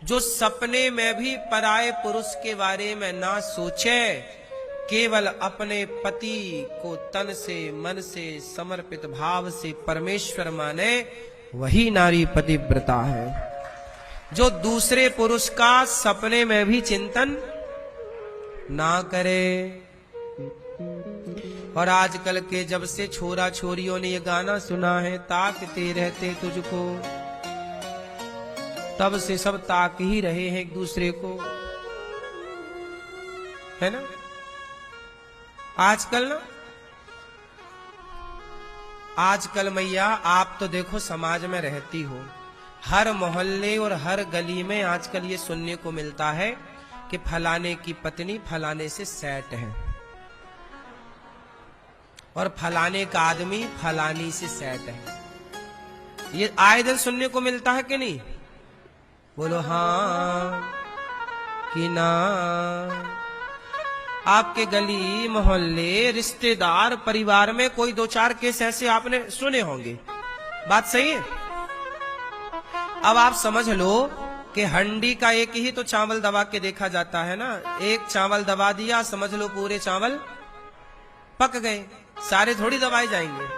जो सपने में भी पराये पुरुष के बारे में ना सोचे, केवल अपने पति को तन से मन से समर्पित भाव से परमेश्वर माने, वही नारी पतिव्रता है। जो दूसरे पुरुष का सपने में भी चिंतन ना करे। और आजकल के जब से छोरा छोरियों ने ये गाना सुना है, ताकते रहते तुझको, तब से सब ताक ही रहे हैं एक दूसरे को, है ना। आजकल मैया आप तो देखो समाज में रहती हो, हर मोहल्ले और हर गली में आजकल ये सुनने को मिलता है कि फलाने की पत्नी फलाने से सेट है, और फलाने का आदमी फलानी से सेट है। ये आए दिन सुनने को मिलता है कि नहीं? बोलो हाँ कि ना। आपके गली मोहल्ले रिश्तेदार परिवार में कोई दो चार केस ऐसे आपने सुने होंगे, बात सही है। अब आप समझ लो कि हंडी का एक ही तो चावल दबा के देखा जाता है ना। एक चावल दबा दिया, समझ लो पूरे चावल पक गए, सारे थोड़ी दबाए जाएंगे।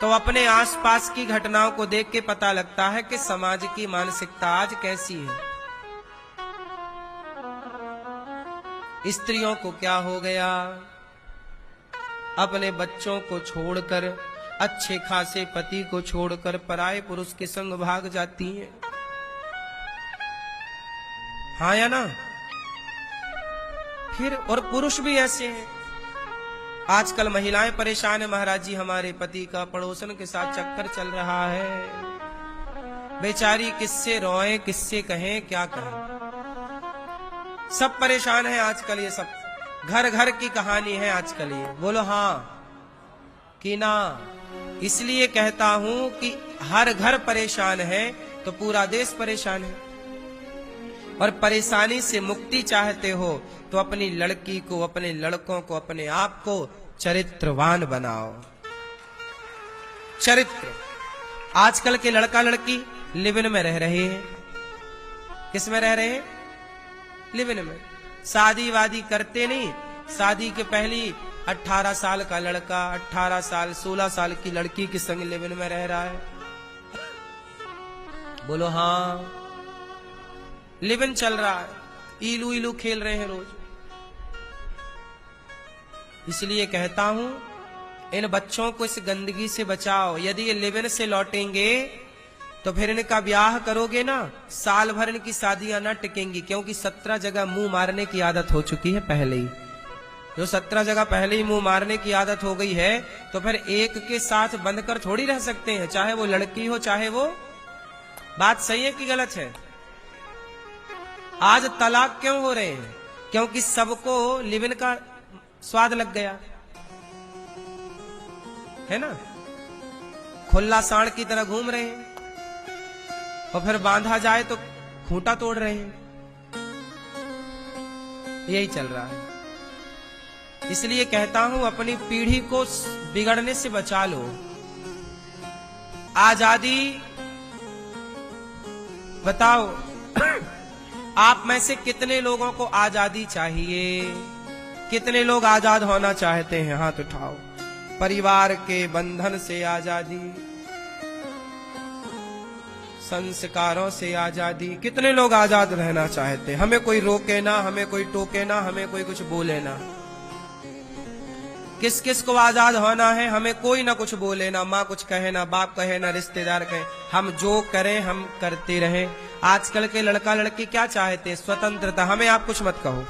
तो अपने आसपास की घटनाओं को देख के पता लगता है कि समाज की मानसिकता आज कैसी है। स्त्रियों को क्या हो गया, अपने बच्चों को छोड़कर, अच्छे खासे पति को छोड़कर पराये पुरुष के संग भाग जाती हैं। हाँ या ना? फिर और पुरुष भी ऐसे हैं। आजकल महिलाएं परेशान है, महाराज जी हमारे पति का पड़ोसन के साथ चक्कर चल रहा है, बेचारी किससे रोए किससे कहें क्या कहें। सब परेशान है आजकल, ये सब घर घर की कहानी है आजकल ये। बोलो हाँ कि ना। इसलिए कहता हूं कि हर घर परेशान है तो पूरा देश परेशान है। और परेशानी से मुक्ति चाहते हो तो अपनी लड़की को, अपने लड़कों को, अपने आप को चरित्रवान बनाओ। चरित्र। आजकल के लड़का लड़की लिव इन में रह रहे हैं। किस में रह रहे हैं? लिव इन में। शादी वादी करते नहीं। शादी के पहली 18 साल का लड़का 18 साल 16 साल की लड़की के संग लिव इन में रह रहा है। बोलो हाँ। लिव इन चल रहा है, इलू इलू खेल रहे हैं रोज। इसलिए कहता हूं इन बच्चों को इस गंदगी से बचाओ। यदि ये लिव इन से लौटेंगे तो फिर इनका ब्याह करोगे ना, साल भर इनकी शादियां ना टिकेंगी, क्योंकि 17 जगह मुंह मारने की आदत हो चुकी है पहले ही। जो 17 जगह पहले ही मुंह मारने की आदत हो गई है तो फिर एक के साथ बंध कर थोड़ी रह सकते हैं, चाहे वो लड़की हो चाहे वो। बात सही है कि गलत है? आज तलाक क्यों हो रहे हैं? क्योंकि सबको लिव इन का स्वाद लग गया है ना। खुला सांड की तरह घूम रहे हैं और फिर बांधा जाए तो खूंटा तोड़ रहे हैं। यही चल रहा है। इसलिए कहता हूं अपनी पीढ़ी को बिगड़ने से बचा लो। आजादी बताओ आप में से कितने लोगों को आजादी चाहिए? कितने लोग आजाद होना चाहते हैं? हाथ उठाओ। परिवार के बंधन से आजादी, संस्कारों से आजादी। कितने लोग आजाद रहना चाहते हैं? हमें कोई रोके ना, हमें कोई टोके ना, हमें कोई कुछ बोले ना। किस किस को आजाद होना है? हमें कोई ना कुछ बोले ना, माँ कुछ कहे ना, बाप कहे ना, रिश्तेदार कहे, हम जो करें हम करते रहें। आजकल के लड़का लड़की क्या चाहते हैं? स्वतंत्रता। हमें आप कुछ मत कहो,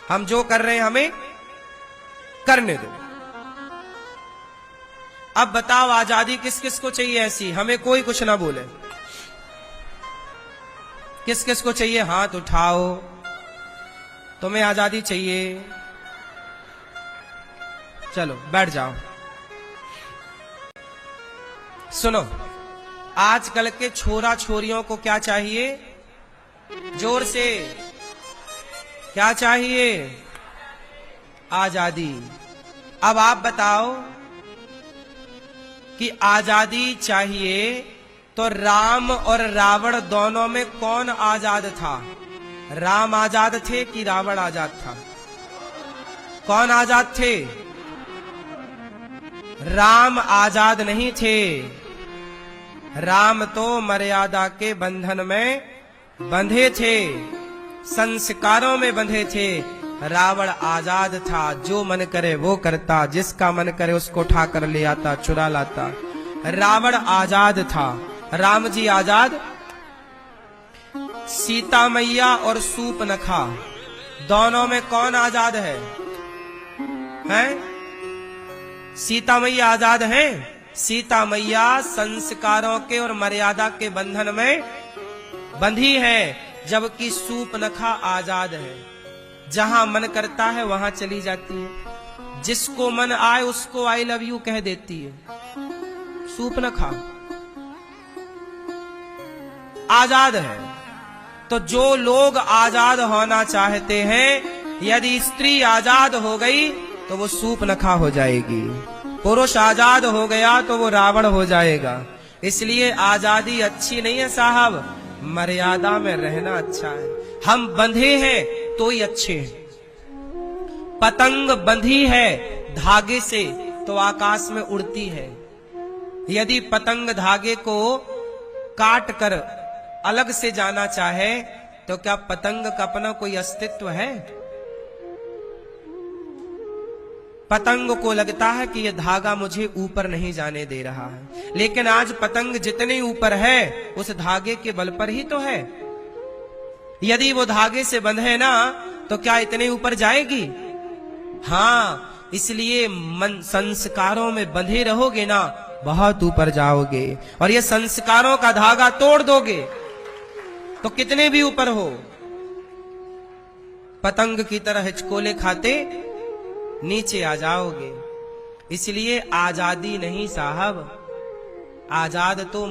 हम जो कर रहे हैं हमें करने दो। अब बताओ आजादी किस किस को चाहिए ऐसी? हमें कोई कुछ ना बोले। किस किस को चाहिए? हाथ उठाओ। तुम्हें आजादी चाहिए? चलो बैठ जाओ। सुनो, आजकल के छोरा छोरियों को क्या चाहिए? जोर से क्या चाहिए? आजादी। अब आप बताओ कि आजादी चाहिए तो राम और रावण दोनों में कौन आजाद था? राम आजाद थे कि रावण आजाद था? कौन आजाद थे? राम आजाद नहीं थे। राम तो मर्यादा के बंधन में बंधे थे, संस्कारों में बंधे थे। रावण आजाद था, जो मन करे वो करता, जिसका मन करे उसको उठा कर ले आता, चुरा लाता। रावण आजाद था, राम जी आजाद। सीता मैया और सूपनखा दोनों में कौन आजाद है? हैं? सीता मैया आजाद हैं। सीता मैया संस्कारों के और मर्यादा के बंधन में बंधी है, जबकि सूपनखा आजाद है। जहां मन करता है वहां चली जाती है, जिसको मन आए उसको आई लव यू कह देती है। सूपनखा आजाद है। तो जो लोग आजाद होना चाहते हैं, यदि स्त्री आजाद हो गई तो वो सूपनखा हो जाएगी, पुरुष आजाद हो गया तो वो रावण हो जाएगा। इसलिए आजादी अच्छी नहीं है साहब, मर्यादा में रहना अच्छा है। हम बंधे हैं तो ही अच्छे हैं। पतंग बंधी है धागे से तो आकाश में उड़ती है। यदि पतंग धागे को काट कर अलग से जाना चाहे तो क्या पतंग का अपना कोई अस्तित्व है? पतंग को लगता है कि यह धागा मुझे ऊपर नहीं जाने दे रहा है, लेकिन आज पतंग जितने ऊपर है उस धागे के बल पर ही तो है। यदि वो धागे से बंधे ना तो क्या इतने ऊपर जाएगी? हाँ, इसलिए मन संस्कारों में बंधे रहोगे ना, बहुत ऊपर जाओगे। और ये संस्कारों का धागा तोड़ दोगे तो कितने भी ऊपर हो, पतंग की तरह हिचकोले खाते नीचे आ जाओगे। इसलिए आजादी नहीं साहब, आजाद तो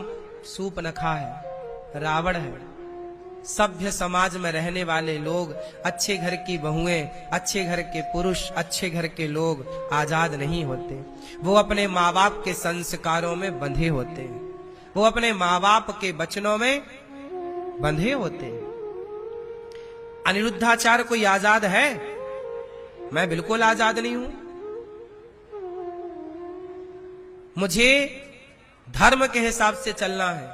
सूपनखा है, रावण है। सभ्य समाज में रहने वाले लोग, अच्छे घर की बहुएं, अच्छे घर के पुरुष, अच्छे घर के लोग आजाद नहीं होते। वो अपने माँ बाप के संस्कारों में बंधे होते हैं, वो अपने माँ बाप के वचनों में बंधे होते हैं। अनिरुद्धाचार्य कोई आजाद है? मैं बिल्कुल आजाद नहीं हूं। मुझे धर्म के हिसाब से चलना है,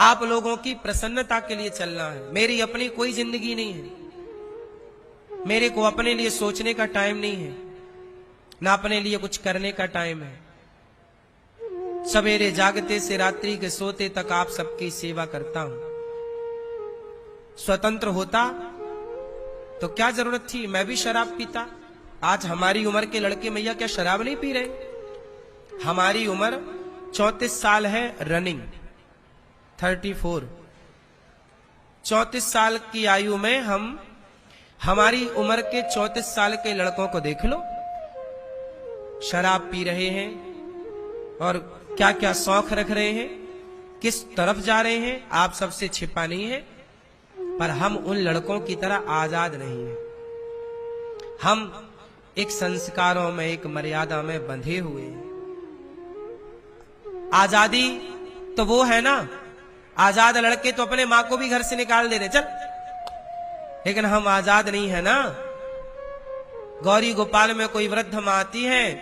आप लोगों की प्रसन्नता के लिए चलना है। मेरी अपनी कोई जिंदगी नहीं है। मेरे को अपने लिए सोचने का टाइम नहीं है, ना अपने लिए कुछ करने का टाइम है। सवेरे जागते से रात्रि के सोते तक आप सबकी सेवा करता हूं। स्वतंत्र होता तो क्या जरूरत थी मैं भी शराब पीता। आज हमारी उम्र के लड़के मैया क्या शराब नहीं पी रहे? हमारी उम्र 34 साल है, रनिंग 34। 34 साल की आयु में हम हमारी उम्र के 34 साल के लड़कों को देख लो, शराब पी रहे हैं और क्या क्या शौक रख रहे हैं, किस तरफ जा रहे हैं आप सबसे छिपा नहीं है। पर हम उन लड़कों की तरह आजाद नहीं है। हम एक संस्कारों में, एक मर्यादा में बंधे हुए हैं। आजादी तो वो है ना, आजाद लड़के तो अपने मां को भी घर से निकाल दे रहे चल, लेकिन हम आजाद नहीं है ना। गौरी गोपाल में कोई वृद्ध मां आती है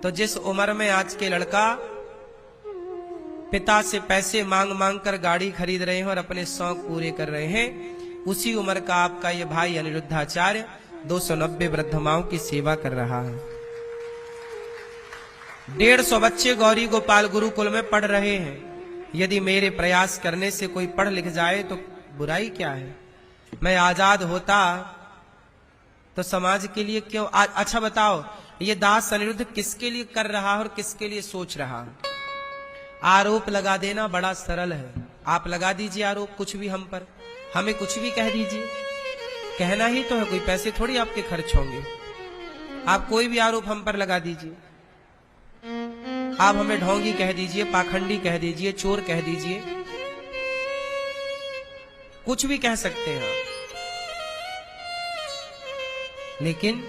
तो जिस उम्र में आज के लड़का पिता से पैसे मांग मांग कर गाड़ी खरीद रहे हैं और अपने शौक पूरे कर रहे हैं, उसी उम्र का आपका ये भाई अनिरुद्धाचार्य 290 वृद्ध माओं की सेवा कर रहा है। 150 बच्चे गौरी गोपाल गुरुकुल में पढ़ रहे हैं। यदि मेरे प्रयास करने से कोई पढ़ लिख जाए तो बुराई क्या है? मैं आजाद होता तो समाज के लिए क्यों? अच्छा बताओ, ये दास अनिरुद्ध किसके लिए कर रहा है और किसके लिए सोच रहा है? आरोप लगा देना बड़ा सरल है। आप लगा दीजिए आरोप कुछ भी हम पर, हमें कुछ भी कह दीजिए, कहना ही तो है, कोई पैसे थोड़ी आपके खर्च होंगे। आप कोई भी आरोप हम पर लगा दीजिए, आप हमें ढोंगी कह दीजिए, पाखंडी कह दीजिए, चोर कह दीजिए, कुछ भी कह सकते हैं आप। लेकिन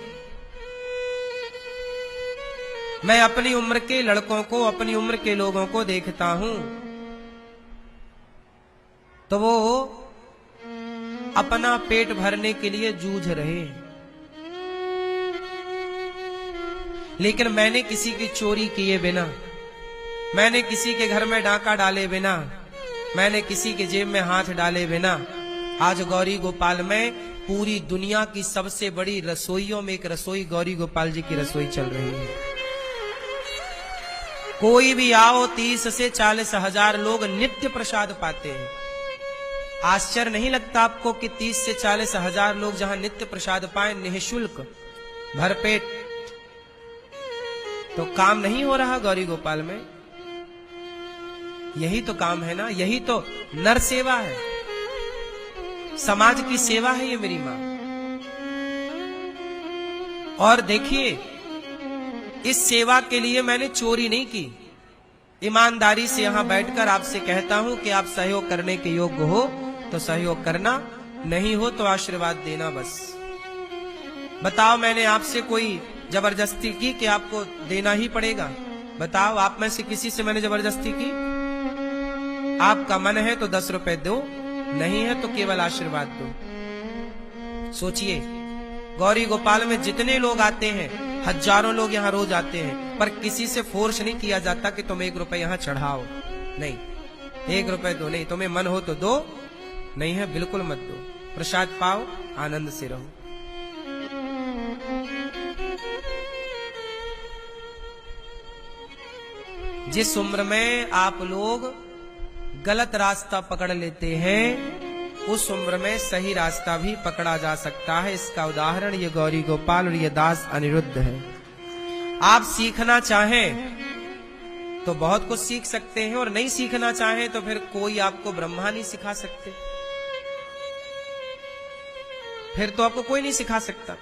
मैं अपनी उम्र के लड़कों को, अपनी उम्र के लोगों को देखता हूं तो वो अपना पेट भरने के लिए जूझ रहे हैं, लेकिन मैंने किसी की चोरी किए बिना, मैंने किसी के घर में डाका डाले बिना, मैंने किसी के जेब में हाथ डाले बिना आज गौरी गोपाल में पूरी दुनिया की सबसे बड़ी रसोइयों में एक रसोई गौरी गोपाल जी की रसोई चल रही है। कोई भी आओ 30 से 40 हजार लोग नित्य प्रसाद पाते हैं। आश्चर्य नहीं लगता आपको कि 30 से 40 हजार लोग जहां नित्य प्रसाद पाए निःशुल्क भरपेट, तो काम नहीं हो रहा गौरी गोपाल में? यही तो काम है ना, यही तो नर सेवा है, समाज की सेवा है ये मेरी मां। और देखिए, इस सेवा के लिए मैंने चोरी नहीं की, ईमानदारी से यहां बैठकर आपसे कहता हूं कि आप सहयोग करने के योग्य हो तो सहयोग करना, नहीं हो तो आशीर्वाद देना बस। बताओ, मैंने आपसे कोई जबरदस्ती की कि आपको देना ही पड़ेगा? बताओ, आप में से किसी से मैंने जबरदस्ती की? आपका मन है तो 10 रुपए दो, नहीं है तो केवल आशीर्वाद दो। सोचिए, गौरी गोपाल में जितने लोग आते हैं, हजारों लोग यहाँ रोज आते हैं, पर किसी से फोर्स नहीं किया जाता कि तुम 1 रुपए यहाँ चढ़ाओ। नहीं, 1 रुपए दो नहीं, तुम्हें मन हो तो दो, नहीं है बिल्कुल मत दो। प्रसाद पाओ, आनंद से रहो। जिस उम्र में आप लोग गलत रास्ता पकड़ लेते हैं, उस उम्र में सही रास्ता भी पकड़ा जा सकता है। इसका उदाहरण ये गौरी गोपाल और ये दास अनिरुद्ध है। आप सीखना चाहें तो बहुत कुछ सीख सकते हैं, और नहीं सीखना चाहें तो फिर कोई आपको ब्रह्मा नहीं सिखा सकते, फिर तो आपको कोई नहीं सिखा सकता।